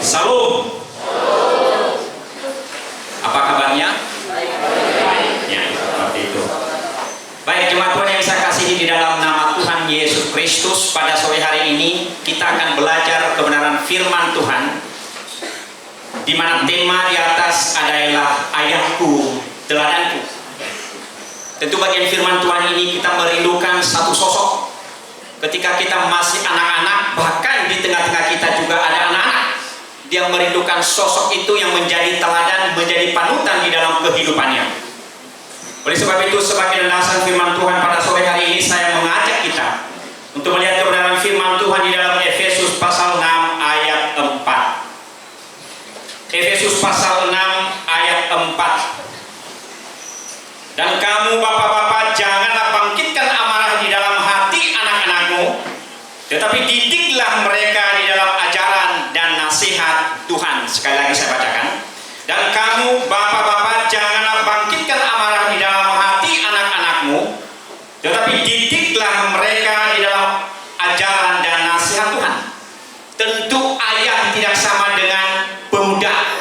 Salam. Apa kabarnya? Baiknya, seperti itu. Baik, jemaat Tuhan yang saya kasihi di dalam nama Tuhan Yesus Kristus, pada sore hari ini kita akan belajar kebenaran firman Tuhan, di mana tema di atas adalah ayahku, teladanku. Tentu bagian firman Tuhan ini kita merindukan satu sosok. Ketika kita masih anak-anak, bahkan di tengah-tengah kita juga ada anak-anak, dia merindukan sosok itu yang menjadi teladan, menjadi panutan di dalam kehidupannya. Oleh sebab itu, sebagai landasan firman Tuhan pada sore hari ini, saya mengajak kita untuk melihat kebenaran firman Tuhan di dalam Efesus pasal 6 ayat 4. Efesus pasal 6 ayat 4. Dan kamu bapak-bapak, janganlah bangkitkan amarah di dalam hati anak-anakmu, tetapi didiklah mereka di dalam ajaran dan nasihat Tuhan. Sekali lagi saya bacakan. Dan kamu bapak-bapak, janganlah bangkitkan amarah di dalam hati anak-anakmu, tetapi didiklah mereka di dalam ajaran dan nasihat Tuhan. Tentu ayah tidak sama dengan pemuda.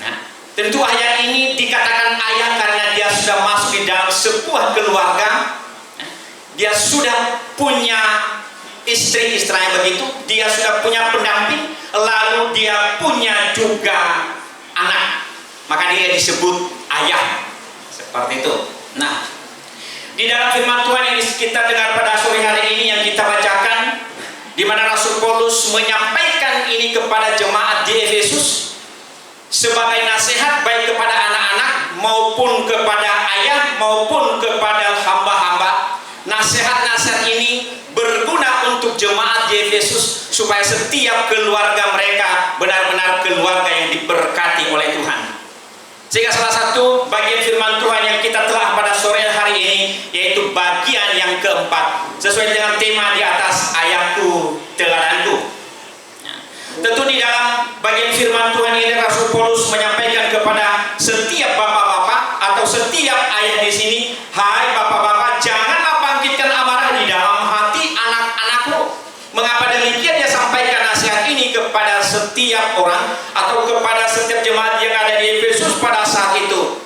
Nah, tentu ayah ini dikatakan ayah karena dia sudah masuk di dalam sebuah keluarga. Dia sudah punya istri, istilahnya begitu. Dia sudah punya pendamping, lalu dia punya juga anak. Maka dia disebut ayah. Seperti itu. Nah, di dalam firman Tuhan yang kita dengar pada sore hari ini yang kita bacakan, di mana Rasul Paulus menyampaikan ini kepada jemaat di Efesus sebagai nasihat baik kepada anak-anak maupun kepada ayah maupun kepada hamba-hamba. Nasihat-nasihat ini berguna untuk jemaat di Efesus supaya setiap keluarga mereka benar-benar keluarga yang diberkati oleh Tuhan. Sehingga salah satu bagian firman Tuhan yang kita telah pada sore hari ini yaitu bagian yang keempat, sesuai dengan tema di atas, ayahku, teladanku. Tentu di dalam bagian firman Tuhan ini Rasul Paulus menyampaikan kepada setiap bapak-bapak atau setiap ayah di sini, hai bapak-bapak, janganlah bangkitkan amarah di dalam hati anak-anakmu. Mengapa demikian dia sampaikan nasihat ini kepada setiap orang atau kepada setiap jemaat yang ada di Efesus pada saat itu?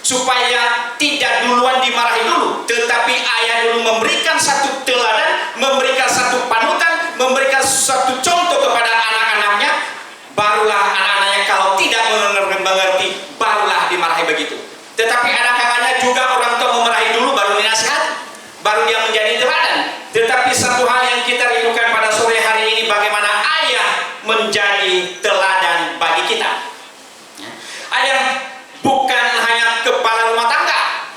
Supaya tidak duluan dimarahi dulu, tetapi ayah dulu memberikan satu teladan, memberikan satu panutan, memberikan satu contoh kepada anak-anaknya, barulah anak-anaknya kalau tidak mengerti, barulah dimarahi begitu. Tetapi ada kalanya juga orang tua memarahi dulu, baru dinasihati, baru dia menjadi teladan. Tetapi satu hal yang kita rindukan pada sore hari ini, bagaimana ayah menjadi teladan bagi kita. Ayah bukan hanya kepala rumah tangga.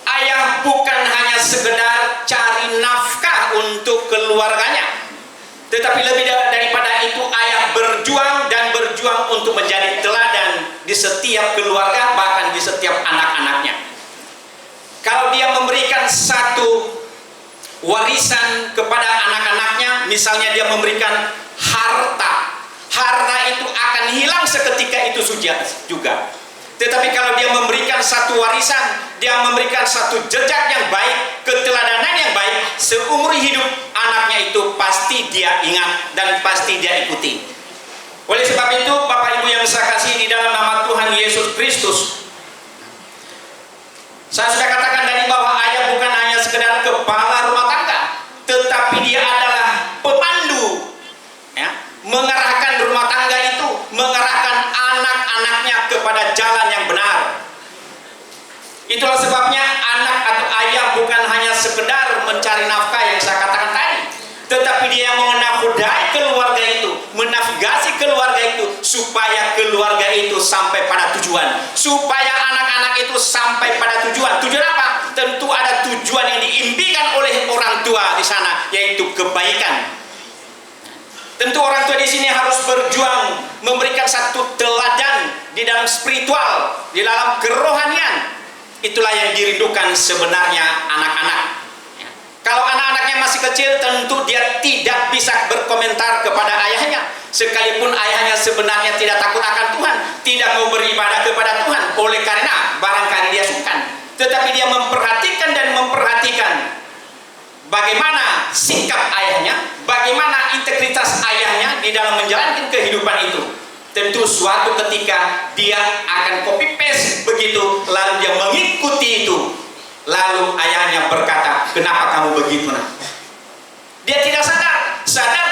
Ayah bukan hanya sekedar cari nafkah untuk keluarganya. Tetapi lebih daripada itu, ayah berjuang dan berjuang untuk menjadi teladan di setiap keluarga, bahkan di setiap anak-anaknya. Kalau dia memberikan satu warisan kepada anak-anaknya, misalnya dia memberikan harta, harta itu akan hilang seketika itu juga. Tetapi kalau dia memberikan satu warisan, dia memberikan satu jejak yang baik, keteladanan yang baik, seumur hidup anaknya itu pasti dia ingat dan pasti dia ikuti. Oleh sebab itu, Bapak Ibu yang saya kasih di dalam nama Tuhan Yesus Kristus, saya sudah katakan tadi bahwa ayah bukan hanya sekedar kepala rumah tangga, tetapi dia adalah pemandu, ya, mengarahkan rumah tangga itu, mengarahkan anak-anaknya kepada jalan yang benar. Itulah sebabnya anak atau ayah bukan hanya sekedar mencari nafkah yang saya katakan tadi, tetapi dia mengenakudai keluarga itu, menavigasi keluarga itu supaya keluarga itu sampai pada tujuan, supaya anak-anak itu sampai pada tujuan. Tujuan apa? Tentu ada tujuan yang diimpikan oleh orang tua di sana, yaitu kebaikan. Tentu orang tua di sini harus berjuang memberikan satu teladan di dalam spiritual, di dalam kerohanian. Itulah yang dirindukan sebenarnya anak-anak. Kalau anak-anaknya masih kecil, tentu dia tidak bisa berkomentar kepada ayahnya. Sekalipun ayahnya sebenarnya tidak takut akan Tuhan, tidak mau beribadah kepada Tuhan, oleh karena barangkali dia sungkan. Tetapi dia memperhatikan dan memperhatikan bagaimana sikap ayahnya, bagaimana integritas ayahnya di dalam menjalankan kehidupan tentu suatu ketika dia akan copy paste begitu, lalu dia mengikuti itu. Lalu ayahnya berkata, kenapa kamu begitu nak? Dia tidak sadar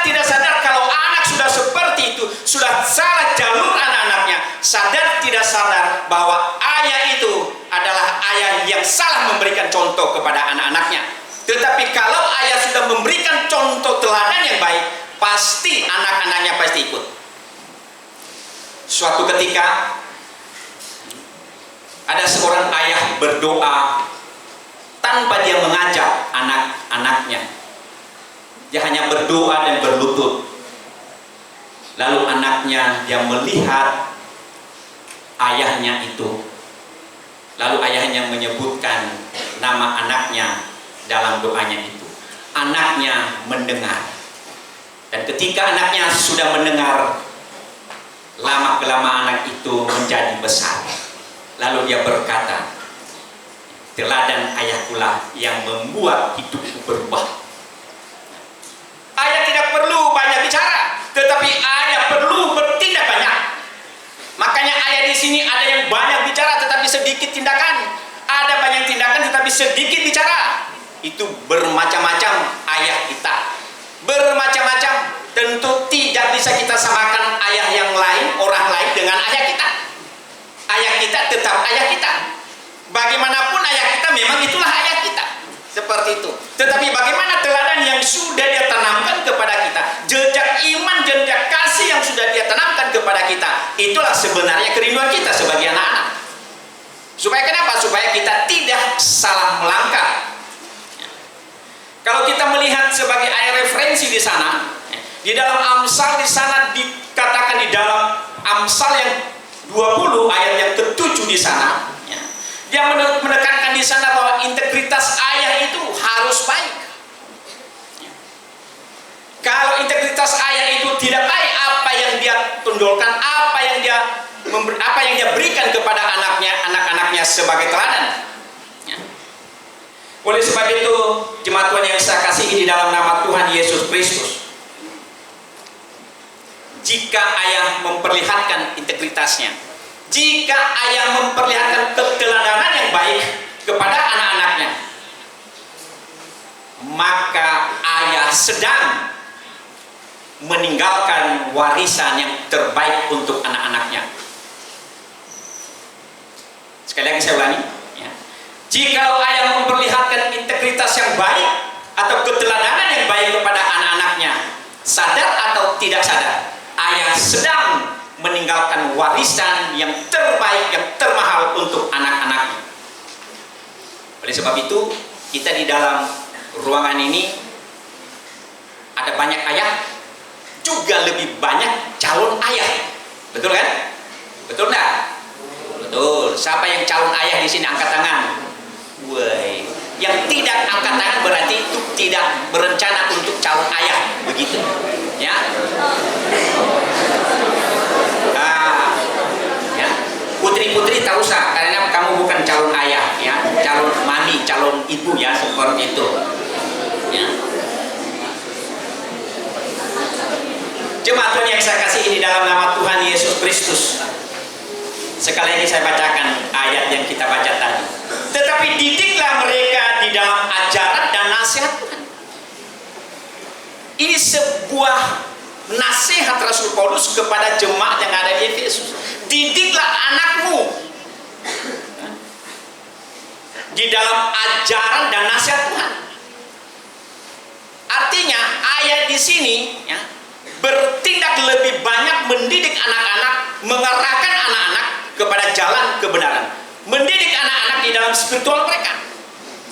tidak sadar kalau anak sudah seperti itu, sudah salah jalur anak-anaknya. Sadar tidak sadar bahwa ayah itu adalah ayah yang salah memberikan contoh kepada anak-anaknya. Tetapi kalau ayah sudah memberikan contoh teladan yang baik, pasti anak-anaknya pasti ikut. Suatu ketika ada seorang ayah berdoa tanpa dia mengajak anak-anaknya. Dia hanya berdoa dan berlutut. Lalu anaknya yang melihat ayahnya itu. Lalu ayahnya menyebutkan nama anaknya dalam doanya itu. Anaknya mendengar. Dan ketika anaknya sudah mendengar, lama-kelamaan anak itu menjadi besar. Lalu dia berkata, teladan ayahkulah yang membuat hidupku berubah. Ayah tidak perlu banyak bicara, tetapi ayah perlu bertindak banyak. Makanya ayah di sini ada yang banyak bicara tetapi sedikit tindakan. Ada banyak tindakan tetapi sedikit bicara. Itu bermacam-macam ayah kita. Bermacam-macam. Tentu tidak bisa kita samakan ayah yang lain, orang lain dengan ayah kita. Ayah kita tetap ayah kita. Bagaimanapun ayah kita memang itulah ayah kita. Seperti itu. Tetapi bagaimana teladan yang sudah dia tanamkan kepada kita, jejak iman, jejak kasih yang sudah dia tanamkan kepada kita, itulah sebenarnya kerinduan kita sebagai anak-anak. Supaya kenapa? Supaya kita tidak salah melangkah. Kalau kita melihat sebagai ayat referensi di sana, di dalam Amsal di sana dikatakan di dalam Amsal yang 20 ayat yang ke-7 di sana, dia menekankan di sana bahwa integritas ayah itu harus baik. Kalau integritas ayah itu tidak baik, apa yang dia tonjolkan, apa yang dia berikan kepada anak-anaknya sebagai teladan. Oleh sebab itu, jemaat Tuhan yang saya kasihi di dalam nama Tuhan Yesus Kristus, jika ayah memperlihatkan integritasnya, jika ayah memperlihatkan keteladanan yang baik kepada anak-anaknya, maka ayah sedang meninggalkan warisan yang terbaik untuk anak-anaknya. Sekali lagi saya ulangi, ya. Jika ayah memperlihatkan integritas yang baik atau keteladanan yang baik kepada anak-anaknya, sadar atau tidak sadar, ayah sedang meninggalkan warisan yang terbaik, yang termahal untuk anak-anaknya. Oleh sebab itu, kita di dalam ruangan ini ada banyak ayah, juga lebih banyak calon ayah. Betul kan? Betul enggak? Betul. Siapa yang calon ayah di sini angkat tangan? Woi, yang tidak angkat tangan berarti itu tidak berencana untuk calon ayah, begitu. Ya. Putri-putri tak usah, karena kamu bukan calon ayah, ya, calon mami, calon ibu, ya, seperti itu. Ya. Jemaat Tuhan yang saya kasihi di dalam nama Tuhan Yesus Kristus, sekali lagi saya bacakan ayat yang kita baca tadi. Tetapi didiklah mereka di dalam ajaran dan nasihat Tuhan. Ini sebuah nasihat Rasul Paulus kepada jemaat yang ada di Efesus. Didiklah anakmu di dalam ajaran dan nasihat Tuhan. Artinya ayat di sini, ya, bertindak lebih banyak mendidik anak-anak, mengarahkan anak-anak kepada jalan kebenaran, mendidik anak-anak di dalam spiritual mereka.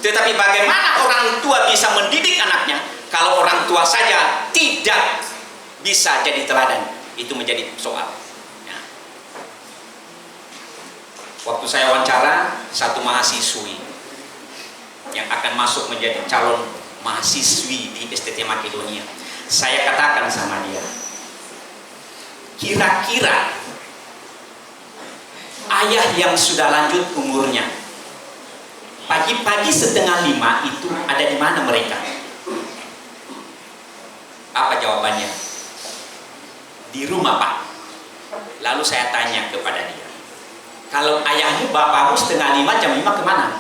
Tetapi bagaimana orang tua bisa mendidik anaknya kalau orang tua saja tidak bisa jadi teladan? Itu menjadi soal. Waktu saya wawancara satu mahasiswi yang akan masuk menjadi calon mahasiswi di STT Makedonia, saya katakan sama dia, kira-kira ayah yang sudah lanjut umurnya, pagi-pagi 4:30 itu ada di mana mereka? Apa jawabannya? Di rumah, Pak. Lalu saya tanya kepada dia, kalau ayahmu, bapakmu setengah 5, jam 5 kemana?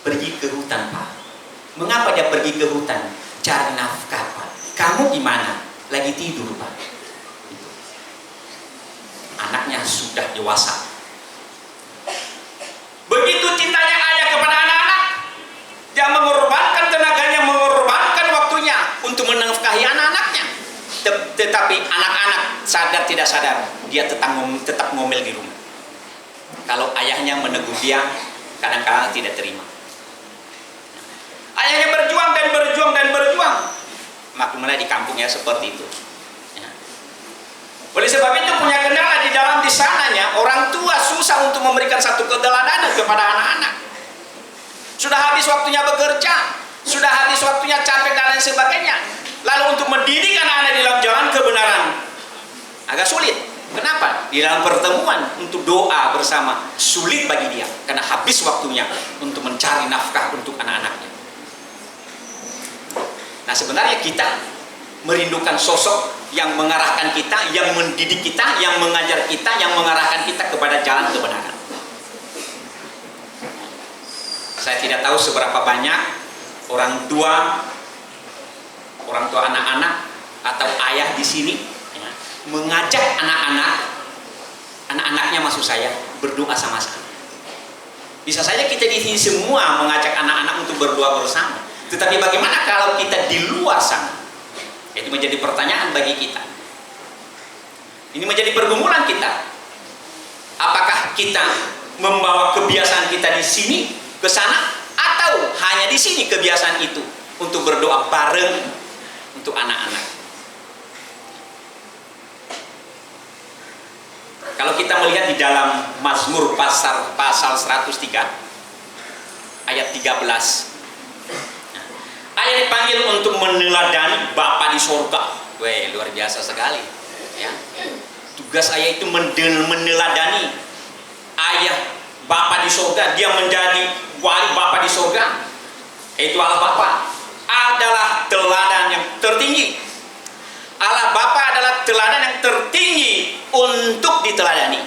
Pergi ke hutan, Pak. Mengapa dia pergi ke hutan? Cari nafkah, Pak. Kamu gimana? Lagi tidur, Pak. Gitu. Anaknya sudah dewasa. Begitu cintanya ayah kepada anak-anak, dia mengorbankan tenaganya, mengorbankan waktunya untuk menafkahi anak-anaknya. Tetapi anak-anak sadar tidak sadar, dia tetap ngomel di rumah. Kalau ayahnya menegur dia, kadang-kadang tidak terima. Ayahnya berjuang dan berjuang dan berjuang. Maklumlah di kampung ya seperti itu. Ya. Oleh sebab itu punya kendala di sananya, orang tua susah untuk memberikan satu keteladanan kepada anak-anak. Sudah habis waktunya bekerja, sudah habis waktunya capek dan lain sebagainya. Lalu untuk mendidik anak-anak di dalam jalan kebenaran agak sulit. Kenapa? Di dalam pertemuan untuk doa bersama sulit bagi dia, karena habis waktunya untuk mencari nafkah untuk anak-anaknya. Nah, sebenarnya kita merindukan sosok yang mengarahkan kita, yang mendidik kita, yang mengajar kita, yang mengarahkan kita kepada jalan kebenaran. Saya tidak tahu seberapa banyak orang tua anak-anak atau ayah di sini ya, mengajak anak-anaknya maksud saya berdoa sama-sama. Bisa saja kita di sini semua mengajak anak-anak untuk berdoa bersama. Tetapi bagaimana kalau kita di luar sana? Itu menjadi pertanyaan bagi kita. Ini menjadi pergumulan kita. Apakah kita membawa kebiasaan kita di sini ke sana, atau hanya di sini kebiasaan itu untuk berdoa bareng untuk anak-anak? Kalau kita melihat di dalam Mazmur pasal 103 ayat 13, ayah dipanggil untuk meneladani Bapa di sorga. Weh, luar biasa sekali ya. Tugas ayah itu meneladani ayah Bapa di sorga. Dia menjadi wali Bapa di sorga. Itu Allah Bapa adalah teladan yang tertinggi. Allah Bapa adalah teladan yang tertinggi untuk diteladani.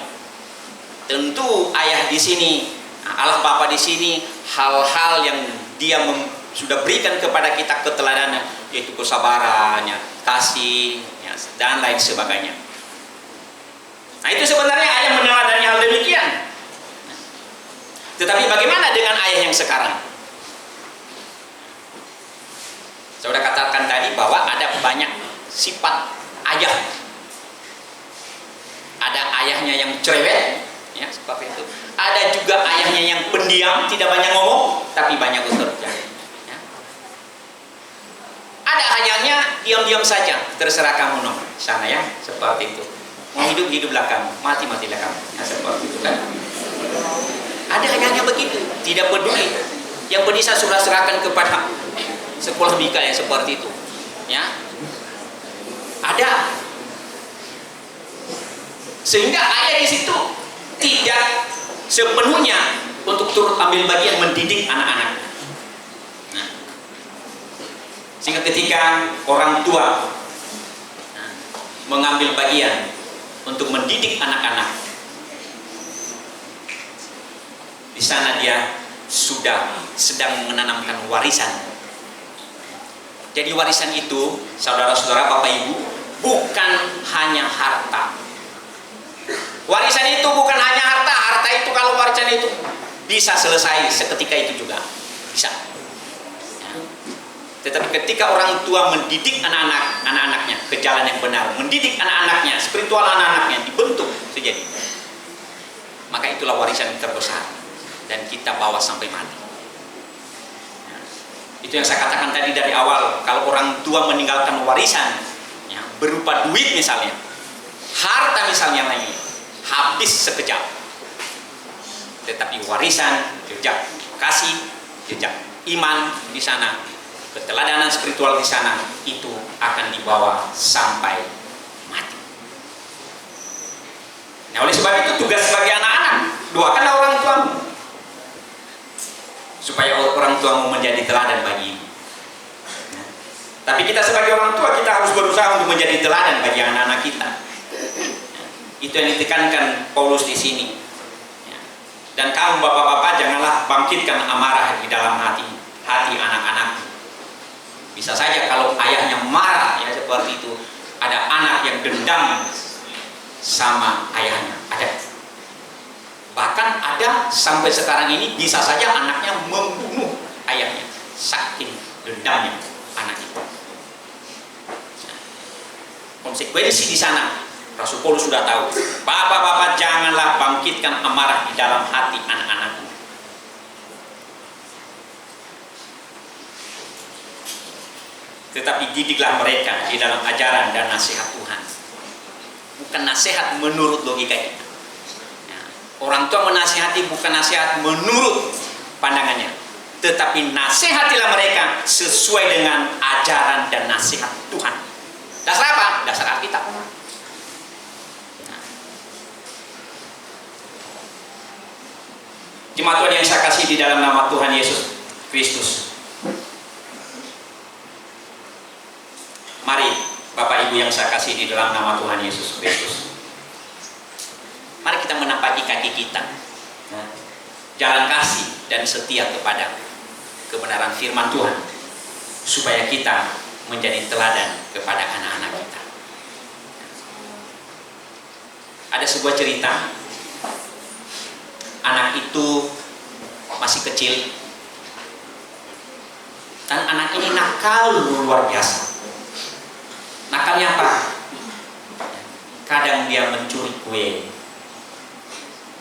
Tentu ayah di sini, Allah Bapa di sini, hal-hal yang dia sudah berikan kepada kita keteladanan, yaitu kesabarannya, kasih, ya, dan lain sebagainya. Nah, itu sebenarnya ayah meneladani hal demikian. Tetapi bagaimana dengan ayah yang sekarang? Saya sudah katakan tadi bahwa ada banyak sifat ayah. Ada ayahnya yang cerewet, ya, seperti itu. Ada juga ayahnya yang pendiam, tidak banyak ngomong, tapi banyak bekerja. Ya. Ada ayahnya diam-diam saja, terserah kamu nomor sana ya, seperti itu. Mau hidup hiduplah kamu, mati matilah kamu, ya, seperti itu kan. Ada ayahnya begitu, tidak peduli. Yang bisa sudah serahkan kepada sekolah Mika yang seperti itu, ya. Ada, sehingga ayah di situ tidak sepenuhnya untuk turut ambil bagian mendidik anak-anak. Nah, sehingga ketika orang tua mengambil bagian untuk mendidik anak-anak, di sana dia sudah sedang menanamkan warisan. Jadi warisan itu, saudara-saudara, Bapak Ibu, bukan hanya harta. Warisan itu bukan hanya harta. Harta itu, kalau warisan itu bisa selesai seketika itu juga bisa. Ya. Tetapi ketika orang tua mendidik anak-anaknya ke jalan yang benar, mendidik anak-anaknya, spiritual anak-anaknya dibentuk sejadi, maka itulah warisan terbesar dan kita bawa sampai mati. Itu yang saya katakan tadi dari awal. Kalau orang tua meninggalkan warisan, ya, berupa duit misalnya, harta misalnya lagi, habis sekejap. Tetapi warisan, jejak kasih, jejak iman di sana, keteladanan spiritual di sana, itu akan dibawa sampai mati. Nah, oleh sebab itu tugas bagi anak-anak, doakanlah orang tuamu supaya orang tuamu menjadi teladan bagimu. Nah, tapi kita sebagai orang tua, kita harus berusaha untuk menjadi teladan bagi anak-anak kita. Itu yang ditekankan Paulus di sini. Ya. Dan kamu bapak-bapak janganlah bangkitkan amarah di dalam hati anak-anak. Bisa saja kalau ayahnya marah ya seperti itu, ada anak yang dendam sama ayahnya, ada. Bahkan ada sampai sekarang ini bisa saja anaknya membunuh ayahnya, saking dendamnya anak itu. Konsekuensi di sana, Rasul Paulus sudah tahu. Bapak-bapak janganlah bangkitkan amarah di dalam hati anak-anakmu. Tetapi didiklah mereka di dalam ajaran dan nasihat Tuhan. Bukan nasihat menurut logika kita. Ya, orang tua menasihati bukan nasihat menurut pandangannya, tetapi nasihatilah mereka sesuai dengan ajaran dan nasihat Tuhan. Dasar apa? Dasar Alkitab. Jemaat Tuhan yang saya kasih di dalam nama Tuhan Yesus Kristus. Mari Bapak Ibu yang saya kasih di dalam nama Tuhan Yesus Kristus. Mari kita menampaki kaki kita. Jalan kasih dan setia kepada kebenaran firman Tuhan. Supaya kita menjadi teladan kepada anak-anak kita. Ada sebuah cerita, anak itu masih kecil dan anak ini nakal luar biasa. Nakalnya apa? Kadang dia mencuri kue,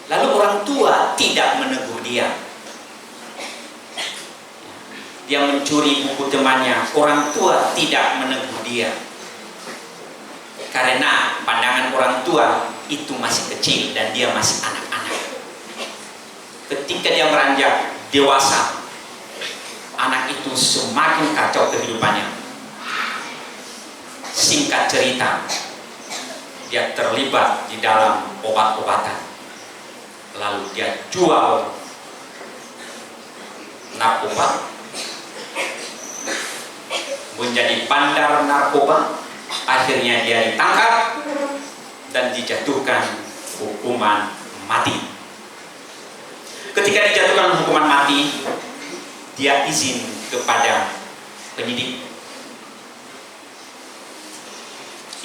lalu orang tua tidak menegur dia. Dia mencuri buku temannya, orang tua tidak menegur dia. Karena pandangan orang tua itu masih kecil dan dia masih anak-anak. Ketika dia beranjak dewasa, anak itu semakin kacau kehidupannya. Singkat cerita, dia terlibat di dalam obat-obatan. Lalu dia jual narkoba, menjadi bandar narkoba. Akhirnya dia ditangkap dan dijatuhkan hukuman mati. Ketika dijatuhkan hukuman mati, dia izin kepada penyidik,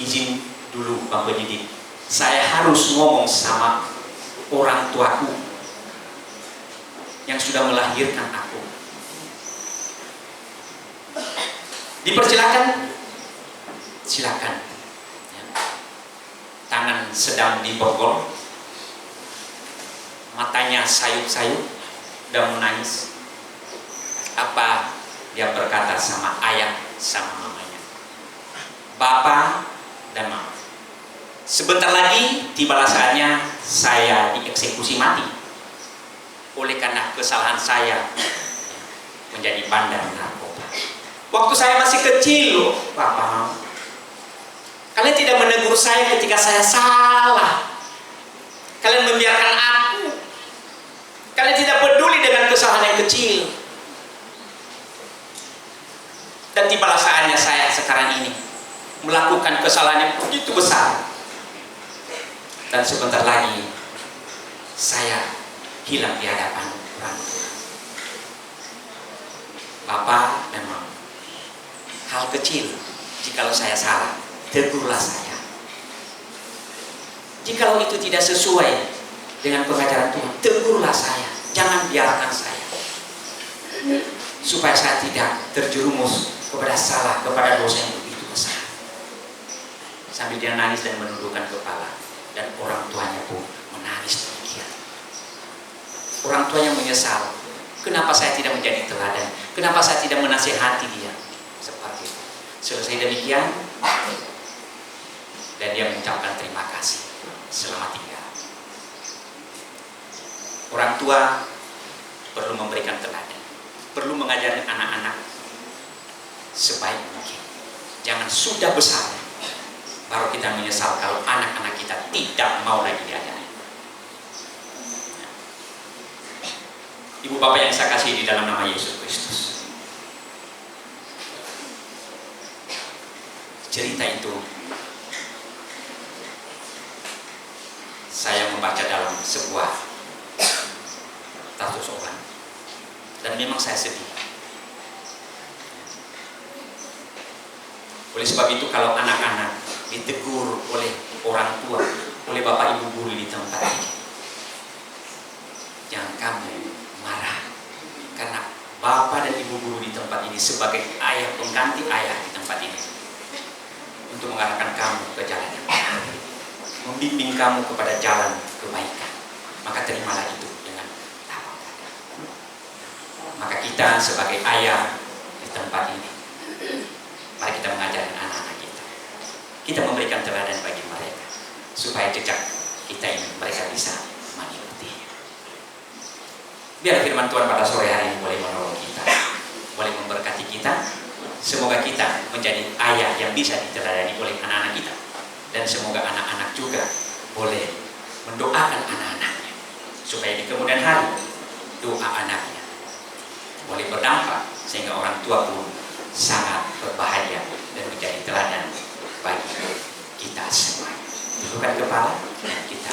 izin dulu Pak Penyidik, saya harus ngomong sama orang tuaku yang sudah melahirkan aku. Dipersilakan? Silakan. Ya. Tangan sedang diborgol, matanya sayup-sayup dan menangis. Apa dia berkata sama ayah sama mamanya? Bapak dan mama, sebentar lagi tibalah saatnya saya dieksekusi mati oleh karena kesalahan saya menjadi bandar narkoba. Waktu saya masih kecil loh, Bapak. Kalian tidak menegur saya ketika saya salah. Kalian membiarkan aku. Kalian tidak peduli dengan kesalahan yang kecil. Dan tibalah saatnya saya sekarang ini melakukan kesalahan yang begitu besar. Dan sebentar lagi saya hilang di hadapan orang tua. Bapak dan Mama, hal kecil, jikalau saya salah, tegurlah saya. Jikalau itu tidak sesuai dengan pengajaran Tuhan, tegurlah saya. Jangan biarkan saya, supaya saya tidak terjerumus kepada salah, kepada dosa yang begitu besar. Sambil dia nangis dan menundukkan kepala, dan orang tuanya pun menangis demikian. Orang tuanya menyesal, kenapa saya tidak menjadi teladan, kenapa saya tidak menasihati dia seperti itu. Selesai demikian, dan dia mengucapkan terima kasih, selamat tinggal. Orang tua perlu memberikan teladan, perlu mengajari anak-anak sebaik mungkin. Jangan sudah besar baru kita menyesal kalau anak-anak kita tidak mau lagi diajari. Ibu bapak yang saya kasih di dalam nama Yesus Kristus, cerita itu saya membaca dalam sebuah status orang, dan memang saya sedih. Oleh sebab itu, kalau anak-anak ditegur oleh orang tua, oleh bapak ibu guru di tempat ini, jangan kamu marah, karena bapak dan ibu guru di tempat ini sebagai ayah, pengganti ayah di tempat ini, untuk mengarahkan kamu ke jalan yang benar, membimbing kamu kepada jalan kebaikan. Maka terimalah itu dengan lapang dada. Maka kita sebagai ayah di tempat ini, mari kita mengajarkan anak-anak kita. Kita memberikan teladan bagi mereka, supaya jejak kita ini mereka bisa mengikuti. Biar firman Tuhan pada sore hari ini boleh menolong kita, boleh memberkati kita. Semoga kita menjadi ayah yang bisa diteladani oleh anak-anak kita, dan semoga anak-anak juga boleh mendoakan anak-anaknya, supaya di kemudian hari doa anaknya boleh berdampak, sehingga orang tua pun sangat berbahagia dan menjadi teladan bagi kita semua. Tundukkan kepala dan kita